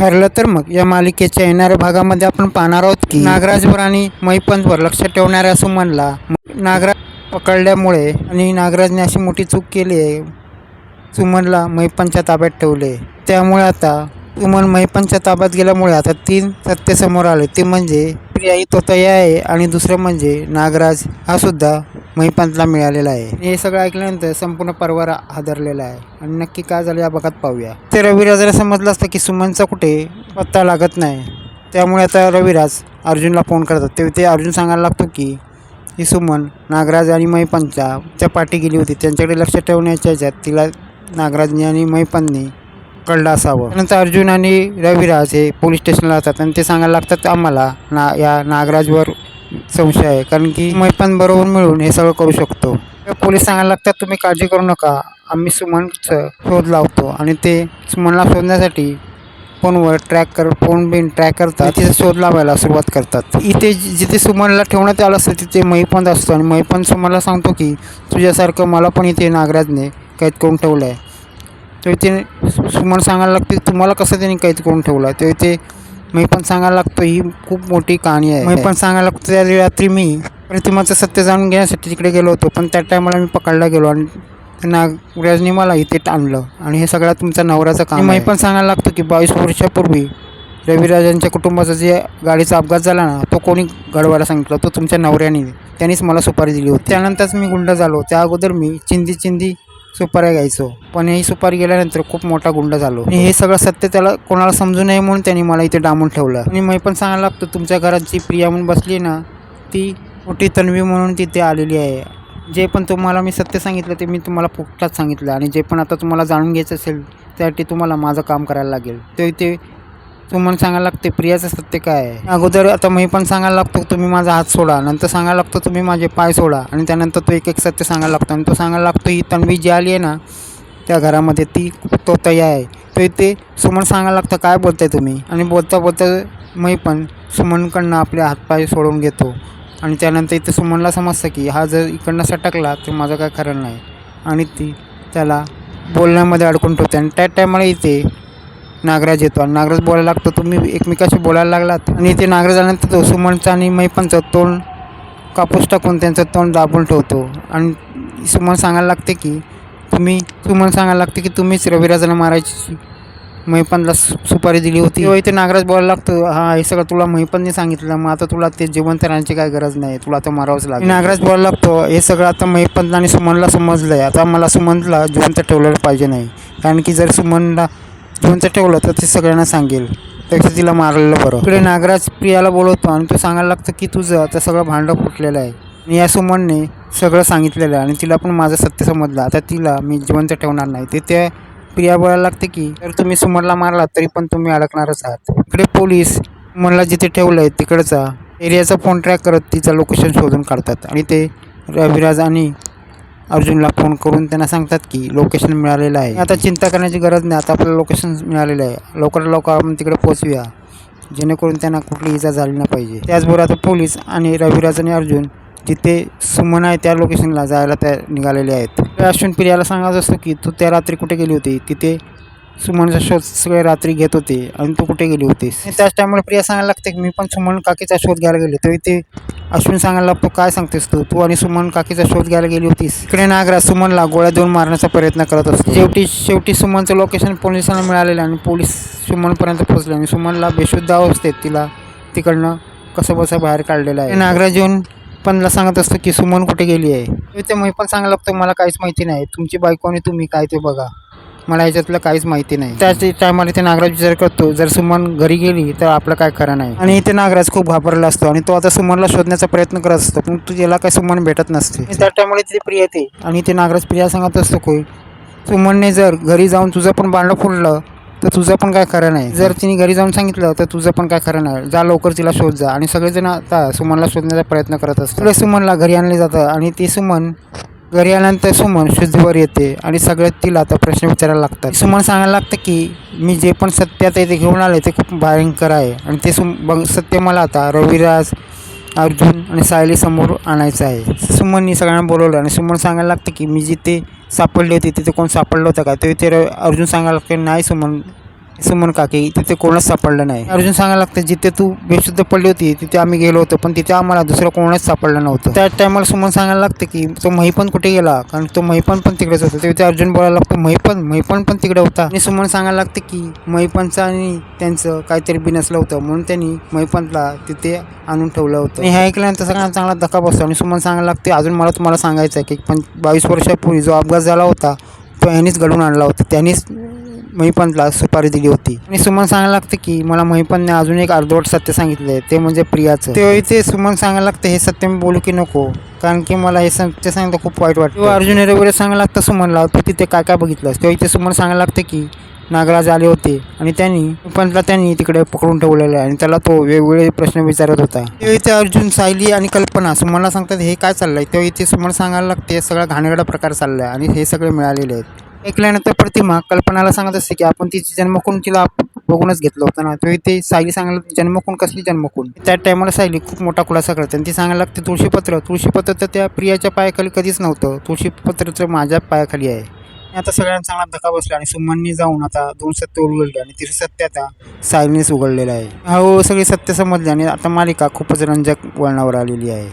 ठरलं तर मग या मालिकेच्या येणाऱ्या भागामध्ये आपण पाहणार आहोत की नागराजवर आणि मैपंतवर लक्ष ठेवणाऱ्या सुमनला नागराज पकडल्यामुळे आणि नागराजने अशी मोठी चूक केली आहे, सुमनला मैपंतच्या ताब्यात ठेवले. त्यामुळे आता सुमन मैपंतच्या ताब्यात गेल्यामुळे आता 3 सत्य समोर आले. ते म्हणजे प्रिया ही तोतया आहे आणि दुसरं म्हणजे नागराज हा सुद्धा मैपंतला मिळालेला आहे. हे सगळं ऐकल्यानंतर संपूर्ण परिवार हादरलेला आहे आणि नक्की काय झालं या भागात पाहूया. ते रविराजाला समजलं असतं की सुमनचा कुठे पत्ता लागत नाही. त्यामुळे आता रविराज अर्जुनला फोन करतात. ते अर्जुन सांगायला लागतो की ही सुमन नागराज आणि मैपंतच्या पाठी गेली होती. त्यांच्याकडे लक्ष ठेवण्याच्या ह्याच्यात तिला नागराजने आणि मैपंतने कळलं असावं. त्यानंतर अर्जुन आणि रविराज हे पोलीस स्टेशनला जातात आणि ते सांगायला लागतात आम्हाला या नागराजवर संशय आहे, कारण की मैपंत बरोबर मिळून हे सगळं करू शकतो. पोलीस सांगायला लागतात तुम्ही काळजी करू नका, आम्ही सुमनचं शोध लावतो. आणि ते सुमनला शोधण्यासाठी फोन बिन ट्रॅक करतात. तिथे शोध लावायला सुरुवात करतात. इथे जिथे सुमनला ठेवण्यात आलं असतं तिथे मैपंत असतो आणि मैपंत सुमनला सांगतो की तुझ्यासारखं मला पण इथे नागराजने कैद करून ठेवलं आहे. तर इथे सुमन सांगायला लागते तुम्हाला कसं त्यांनी कैद करून ठेवलं आहे. तर इथे मैपंत सांगायला लागतो ही खूप मोठी कहाणी आहे. मैपंत सांगायला लागतो त्या रात्री मी प्रतिमाचं सत्य जाणून घेण्यासाठी तिकडे गेलो होतो, पण त्या टायमाला मी पकडला गेलो आणि नागराजने मला इथे आणलं आणि हे सगळं तुमच्या नवऱ्याचं काम. मैपंत सांगायला लागतो की 22 वर्षापूर्वी रविराजांच्या कुटुंबाचा जे गाडीचा अपघात झाला ना, तो कोणी घडवायला सांगितलं, तो तुमच्या नवऱ्याने, त्यांनीच मला सुपारी दिली होती. त्यानंतरच मी गुंड झालो. त्या अगोदर मी चिंदी सुपाऱ्या घ्यायचो, पण ही सुपारी गेल्यानंतर खूप मोठा गुंड झालो. आणि हे सगळं सत्य त्याला कोणाला समजू नये म्हणून त्यांनी मला इथे डांबून ठेवलं. आणि मैपंत सांगायला लागतो तुमच्या घरात जी प्रिया म्हणून बसली ना, ती मोठी तन्वी म्हणून तिथे आलेली आहे. जे पण तुम्हाला मी सत्य सांगितलं ते मी तुम्हाला फुकटात सांगितलं आणि जे पण आता तुम्हाला जाणून घ्यायचं असेल त्यासाठी तुम्हाला माझं काम करायला लागेल. ते सुमन सांगायला लागते प्रियाचं सत्य काय आहे. अगोदर आता मैपंत सांगायला लागतो तुम्ही माझा हात सोडा, नंतर सांगायला लागतो तुम्ही माझे पाय सोडा आणि त्यानंतर तो एक सत्य सांगायला लागतो आणि तो सांगायला लागतो ही तन्वी जी आली आहे ना त्या घरामध्ये ती तोतया आहे. तर इथे सुमन सांगायला लागतं काय बोलताय तुम्ही. आणि बोलता मैपंत सुमनकडनं आपले हातपाय सोडून घेतो आणि त्यानंतर इथे सुमनला समजतं की हा जर इकडनं सटकला तर माझं काय खरं नाही आणि ती त्याला बोलण्यामध्ये अडकून ठेवते. आणि त्या टायमाला इथे नागराज येतो आणि नागराज बोलायला लागतो तुम्ही एकमेकाशी बोलायला लागलात. आणि इथे नागराज आल्यानंतर तो सुमनचं आणि मैपंतचं तोंड कापूस टाकून त्यांचं तोंड दाबून ठेवतो आणि सुमन सांगायला लागते की तुम्हीच रविराजाला मारायची मैपंतला सुपारी दिली होती. तेव्हा इथे नागराज बोलायला लागतो हा हे सगळं तुला मैपंतने सांगितलं, मग आता तुला ते जिवंत राहण्याची काय गरज नाही, तुला आता मारावंच लागेल. नागराज बोलायला लागतो हे सगळं आता मैपंत आणि सुमनला समजलं आहे, आता मला सुमनला जिवंत ठेवलेलं पाहिजे नाही, कारण की जर सुमनला जिवंत ठेवलं तर ते सगळ्यांना सांगेल, त्यापेक्षा तिला मारलेलं बरं. इकडे नागराज प्रियाला बोलवतो आणि तो सांगायला लागतं की तुझं आता सगळं भांडं फुटलेलं आहे आणि या सुमनने सगळं सांगितलेलं आहे आणि तिला पण माझं सत्य समजलं, आता तिला मी जिवंत ठेवणार नाही. ते त्या प्रिया बोलायला लागते की जर तुम्ही सुमनला मारलात तरी पण तुम्ही अडकणारच आहात. इकडे पोलीस सुमनला जिथे ठेवलं आहे तिकडचा एरियाचा फोन ट्रॅक करत तिचं लोकेशन शोधून काढतात आणि ते रविराज आणि अर्जुनला फोन करून त्यांना सांगतात की लोकेशन मिळालेलं आहे. आता चिंता करण्याची गरज नाही, आता आपल्याला लोकेशन मिळालेलं आहे, लवकर आपण तिकडे पोहोचूया जेणेकरून त्यांना कुठली इजा झाली नाही पाहिजे. त्याचबरोबर आता पोलीस आणि रविराज आणि अर्जुन जिथे सुमन आहे त्या लोकेशनला जायला त्या निघालेले आहेत. अश्विन प्रियाला सांगत असतो की तू त्या रात्री कुठे गेली होती, तिथे सुमनचा शोध सगळे रात्री घेत होते आणि तू कुठे गेली होतीस. त्याच टायमाला प्रिया सांगायला लागते की मी पण सुमन काकीचा शोध घ्यायला गेले. तर इथे अश्विन सांगायला लागतो काय सांगतेस तू आणि सुमन काकीचा शोध घ्यायला गेली होतीस. इकडे नागराज सुमनला गोळ्या देऊन मारण्याचा प्रयत्न करत असतो. शेवटी सुमनचं लोकेशन पोलिसांना मिळालेलं आणि पोलीस सुमनपर्यंत पोहोचले आणि सुमनला बेशुद्ध अवस्थेत तिला तिकडनं कसं बसं बाहेर काढलेलं आहे. नागराज येऊन पणला सांगत असतो की सुमन कुठे गेली आहे. इथे मैपंत सांगायला लागतो मला काहीच माहिती नाही, तुमची बायको आणि तुम्ही काय ते बघा, मला याच्यातलं काहीच माहिती नाही. त्याच टायमाला इथे नागराज विचार करतो जर सुमन घरी गेली तर आपलं काय खरं नाही. आणि इथे नागराज खूप घाबरला असतो आणि तो आता सुमनला शोधण्याचा प्रयत्न करत असतो, पण त्याला काय सुमन भेटत नसते. त्या टायमाला तिथे प्रिया येते आणि इथे नागराज प्रिया सांगत असतो की सुमनने जर घरी जाऊन तुझं पण भांडं फुटलं तर तुझं पण काय खरं नाही, जर तिने घरी जाऊन सांगितलं तर तुझं पण काय खरं नाही, जा लवकर तिला शोध जा. आणि सगळेजण आता सुमनला शोधण्याचा प्रयत्न करत असतात. सुमनला घरी आणले जातं आणि ती सुमन घरी आल्यानंतर सुमन शुद्धीवर येते आणि सगळ्यात तिला आता प्रश्न विचारायला लागतात. सुमन सांगायला लागतं की मी जे पण सत्य आता इथे घेऊन आले ते खूप भयंकर आहे आणि ते सत्य मला आता रविराज, अर्जुन आणि सायली समोर आणायचं आहे. सुमननी सगळ्यांना बोलवलं आणि सुमन सांगायला लागतं की मी जिथे सापडली होती तिथे कोण सापडलं होतं का. तर इथे अर्जुन सांगायला लागतं नाही सुमन सुमन काकी तिथे कोणच सापडलं नाही. अर्जुन सांगायला लागतं जिथे तू बेशुद्ध पडली होती तिथे आम्ही गेलो होतो, पण तिथे आम्हाला दुसरं कोणच सापडलं नव्हतं. त्या टायमाला सुमन सांगायला लागतं की तो महिपण कुठे गेला, कारण तो महिपण पण तिकडेच होता. तिथे अर्जुन बोलायला लागतो महिपण पण तिकडे होता. आणि सुमन सांगायला लागतं की महिपणचं आणि त्यांचं काहीतरी बिनसलं होतं, म्हणून त्यांनी महिपणला तिथे आणून ठेवलं होतं. आणि हे ऐकल्यानंतर सगळ्यांना चांगला धक्का बसतो. आणि सुमन सांगायला लागते अजून मला तुम्हाला सांगायचं आहे की 22 वर्षापूर्वी जो अपघात झाला होता तो ह्यानेच घडून आणला होता, त्यानेच महिपणला सुपारी दिली होती. आणि सुमन सांगायला लागते की मला महिपणने अजून एक अर्धवट सत्य सांगितलंय, ते म्हणजे प्रियाचं. तेव्हा इथे सुमन सांगायला लागतं हे सत्य मी बोलू की नको, कारण की मला हे सत्य सांगितलं खूप वाईट वाटतं. तेव्हा अर्जुन वगैरे सांगायला लागतं सुमनला तू तिथे काय काय बघितलंस. तेव्हा इथे सुमन सांगायला लागते की नागराज आले होते आणि त्यांनी तिकडे पकडून ठेवलेलं आहे आणि त्याला तो वेगवेगळे प्रश्न विचारत होता. तेव्हा इथे अर्जुन, सायली आणि कल्पना सुमनला सांगतात हे काय चाललंय. तेव्हा इथे सुमन सांगायला लागते सगळा घाणेरडा प्रकार चाललाय आणि हे सगळे मिळालेले आहेत. ऐकल्यानंतर प्रतिमा कल्पनाला सांगत असते की आपण तिची जन्मकून तिला बघूनच घेतलं होतं ना. तेव्हा इथे सायली सांगायला जन्मकून कसली जन्मकून. त्या टायमाला सायली खूप मोठा खुलासा करते आणि ती सांगायला लागते तुळशीपत्र तर त्या प्रियाच्या पायाखाली कधीच नव्हतं, तुळशीपत्र तर माझ्या पायाखाली आहे. आता सगळ्यांना चांगला धक्का बसला आणि सुमननी जाऊन आता 2 सत्य उलगडले आणि तिसरं सत्य आता सायलीनेच उघडलेलं आहे. हळूहळू सगळे सत्य समजले आणि आता मालिका खूपच रंजक वळणावर आलेली आहे.